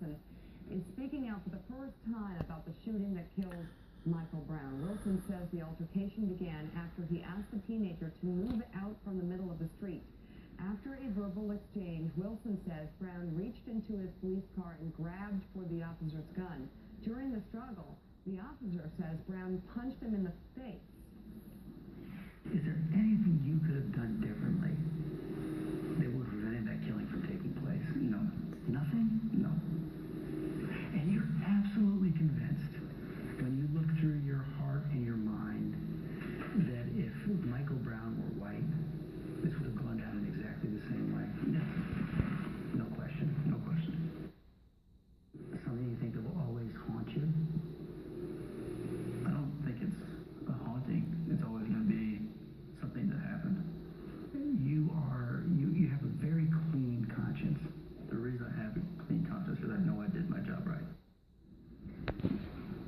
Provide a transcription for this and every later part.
Wilson is speaking out for the first time about the shooting that killed Michael Brown. Wilson says the altercation began after he asked the teenager to move out from the middle of the street. After a verbal exchange, Wilson says Brown reached into his police car and grabbed for the officer's gun. During the struggle, the officer says Brown punched him in the face. Is there anything you could have done differently that would have prevented that killing from taking place? No. Nothing? No. And you're absolutely convinced, when you look through your heart and your mind, that if Michael Brown were white, this would have gone down in exactly the same way? No. No question. No question. Something you think that will always haunt you? I don't think it's a haunting. It's always going to be something that happened. You have a very clean conscience. The reason I have a clean conscience is I know I did my job right.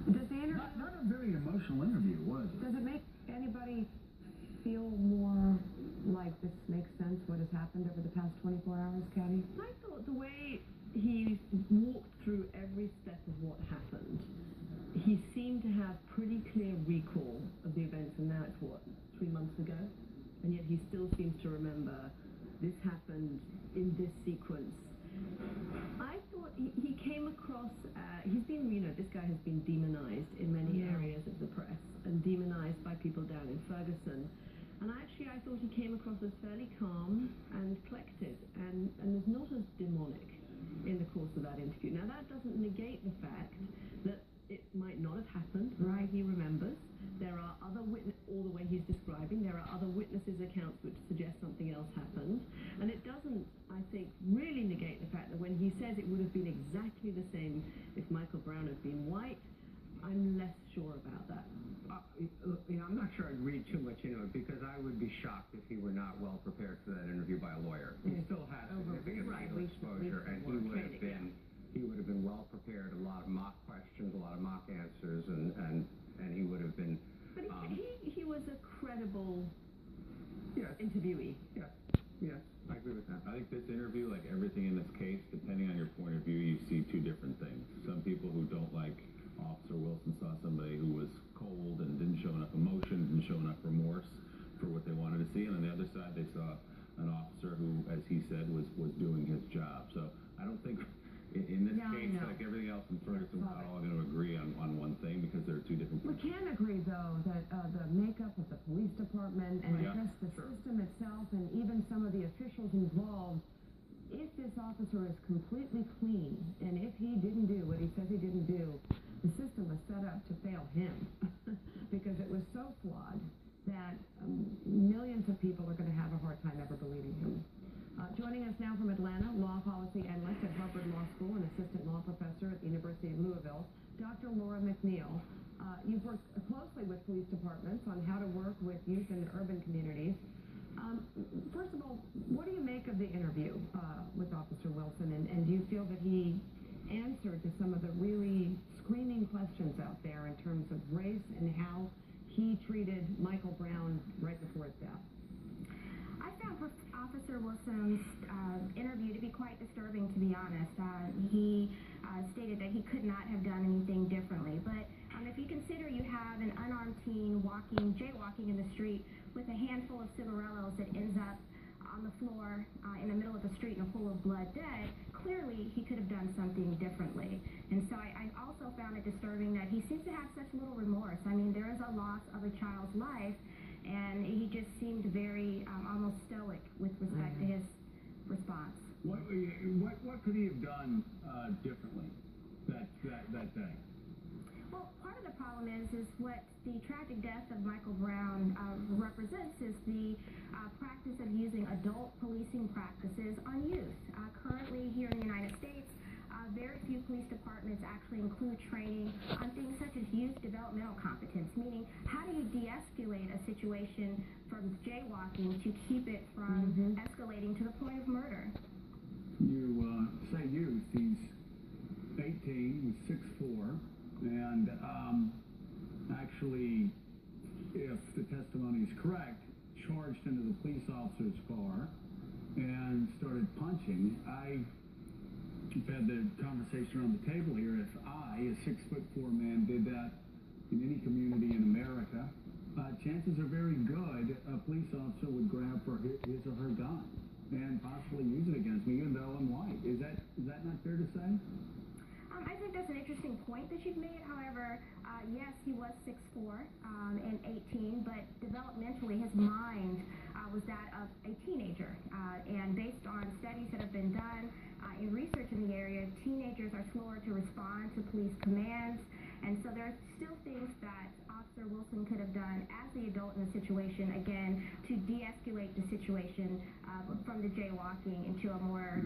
Does the interview... Not a very emotional interview, was it? Does it make anybody feel more like this makes sense, what has happened over the past 24 hours, Kathy? I thought the way he walked through every step of what happened, he seemed to have pretty clear recall of the events, and now it's what, 3 months ago? And yet he still seems to remember this happened in this sequence. I thought he came across, he's been, this guy has been demonized in many areas of the press and demonized by people down in Ferguson. And actually, I thought he came across as fairly calm and collected and was not as demonic in the course of that interview. Now, that doesn't negate the fact that it might not have happened, right? He remembers. There are other all the way he's describing, there are other witnesses' accounts which suggest something else happened. And it doesn't, I think, really negate the fact that when he says it would have been exactly the same if Michael Brown had been white, I'm less sure about that. I'm not sure I'd read too much into it, because I would be shocked if he were not well prepared for that interview by a lawyer. He still has significant legal exposure, and he would have been well prepared. A lot of mock questions, a lot of mock answers, and he would have been. But he was a credible interviewee. Yes, I agree with that. I think this interview, like everything in this case, depending on your point of view, you see two different things. Some people who don't like Officer Wilson saw somebody who was cold and didn't show enough emotion, didn't show enough remorse for what they wanted to see. And on the other side, they saw an officer who, as he said, was doing his job. So I don't think, in this case, like everything else in Ferguson, we're not all going to agree on one thing, because there are two different things. We can agree, though, that the makeup of the police department and just the system itself, and even some of the officials involved, if this officer is completely clean, and if he didn't do what he says he didn't do, the system was set up to fail him because it was so flawed that millions of people are going to have a hard time ever believing him. Joining us now from Atlanta, law policy analyst at Harvard Law School and assistant law professor at the University of Louisville, Dr. Laura McNeil. You've worked closely with police departments on how to work with youth in urban communities. First of all, what do you make of the interview with Officer Wilson, and do you feel that he answered to some of the really screaming questions out there in terms of race and how he treated Michael Brown right before his death? I found Officer Wilson's interview to be quite disturbing, to be honest. He stated that he could not have done anything differently. But if you consider you have an unarmed teen jaywalking in the street with a handful of cigarillos that ends up on the floor in the middle of the street in a pool of blood dead, clearly he could have done something differently. And so I also found it disturbing that he seems to have such little remorse. I mean, there is a loss of a child's life, and he just seemed very almost stoic with respect to his response. What could he have done differently that day? Well, part of the problem is what the tragic death of Michael Brown represents is the practice of using adult policing practices on youth. Currently here in the United States, very few police departments actually include training on things such as youth developmental competence, meaning how do you de-escalate a situation from jaywalking to keep it from escalating to the point of murder. You say youth, he's 18, he's 6'4", and actually, if the testimony is correct, charged into the police officer's car and started punching. you've had the conversation around the table here. If I, a 6'4" man, did that in any community in America, chances are very good a police officer would grab for his or her gun and possibly use it against me, even though I'm white. Is that not fair to say? I think that's an interesting point that you've made. However, yes, he was 6'4" and 18, but developmentally his mind was that of a teenager. And based on studies that have been done in research in the area, teenagers are slower to respond to police commands. And so there are still things that Officer Wilson could have done as the adult in the situation, again, to de-escalate the situation from the jaywalking into a more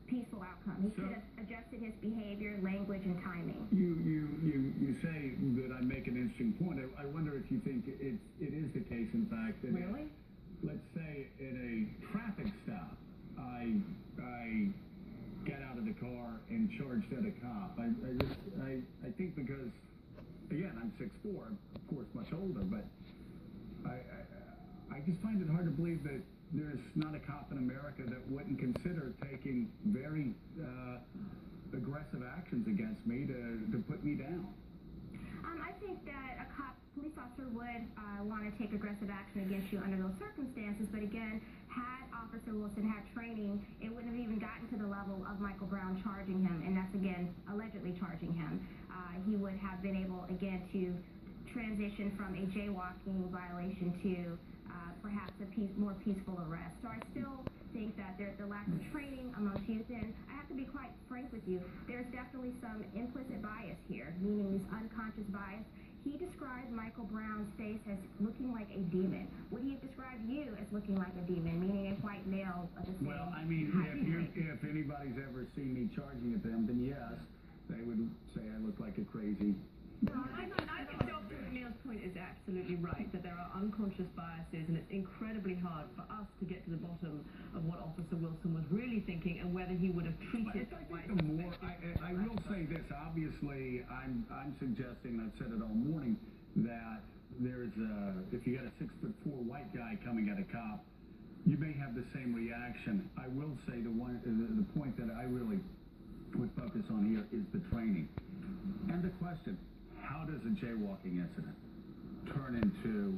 peaceful outcome. He could have adjusted his behavior, language, and timing. You say that I make an interesting point. I wonder if you think it is the case, in fact, that really? Let's say in a traffic stop, I got out of the car and charged at a cop. I think because, again, I'm 6'4", of course much older, but I just find it hard to believe that there's not a cop in America that wouldn't consider taking very aggressive actions against me to put me down. I think that a police officer would want to take aggressive action against you under those circumstances, but again, had Officer Wilson had training, it wouldn't have even gotten to the level of Michael Brown charging him, and that's, again, allegedly charging him. He would have been able, again, to transition from a jaywalking violation to perhaps a more peaceful arrest. So I still think that there's the lack of training amongst youth, and I have to be quite frank with you, there's definitely some implicit bias here, meaning this unconscious bias. He described Michael Brown's face as looking like a demon. Would he have described you as looking like a demon, meaning a white male of the same Well, I mean, if anybody's ever seen me charging at them, then yes, they would say I look like a crazy. No, I think Dr. McNeil's point is absolutely right, that there are unconscious biases, and it's incredibly hard for us to get to the bottom of what Officer Wilson was really thinking and whether he would have treated I will say this, obviously, I'm suggesting, and I've said it all morning, that there's if you got a 6'4" white guy coming at a cop, you may have the same reaction. I will say the point that I really would focus on here is the training. And the question, how does a jaywalking incident turn into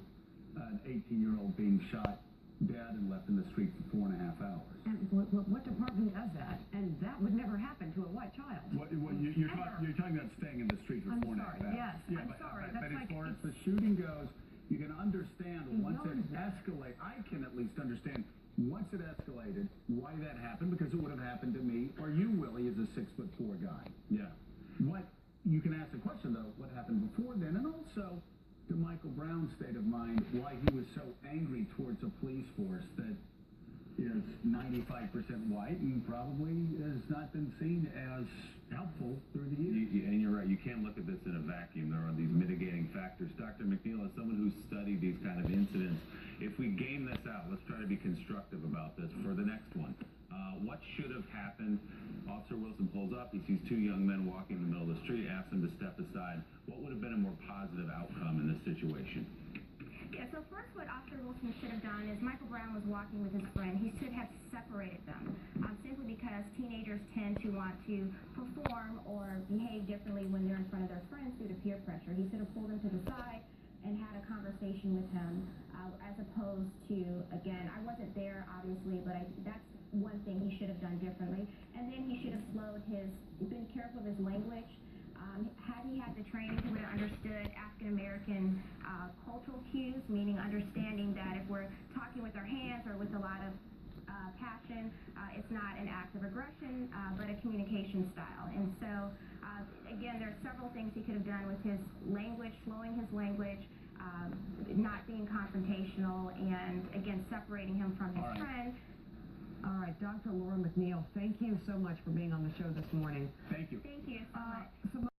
an 18-year-old being shot dead and left in the street for 4.5 hours? And what department does that? And that would never happen to a white child. You're talking about staying in the street for 4.5 hours. Yes, yeah, I'm sorry. But as far as the shooting goes, you can understand once it escalates. I can at least understand once it escalated why that happened, because it would have happened to me or you, Willie, as a 6'4" guy. Yeah. You can ask the question, though, what happened before then, and also to Michael Brown's state of mind, why he was so angry towards a police force that is 95% white and probably has not been seen as helpful through the years. And you're right, you can't look at this in a vacuum. There are these mitigating factors. Dr. McNeil, as someone who's studied these kind of incidents, if we game this out, let's try to be constructive about this for the next one. What should have happened? Officer Wilson pulls up, he sees two young men walking in the middle of the street, asks them to step aside. What would have been a more positive outcome in this situation? Yeah, so first what Officer Wilson should have done is Michael Brown was walking with his friend. He should have separated them, simply because teenagers tend to want to perform or behave differently when they're in front of their friends due to peer pressure. He should have pulled them to the side and had a conversation with him, as opposed to, again, I wasn't there, obviously, but that's one thing he should have done differently. And then he should have been careful of his language. Had he had the training, he would have understood African-American cultural cues, meaning understanding that if we're talking with our hands or with a lot of passion, it's not an act of aggression, but a communication style. And so, again, there are several things he could have done with his language, slowing his language, not being confrontational, and, again, separating him from his friend. All right, Dr. Laura McNeil, thank you so much for being on the show this morning. Thank you. Thank you so much.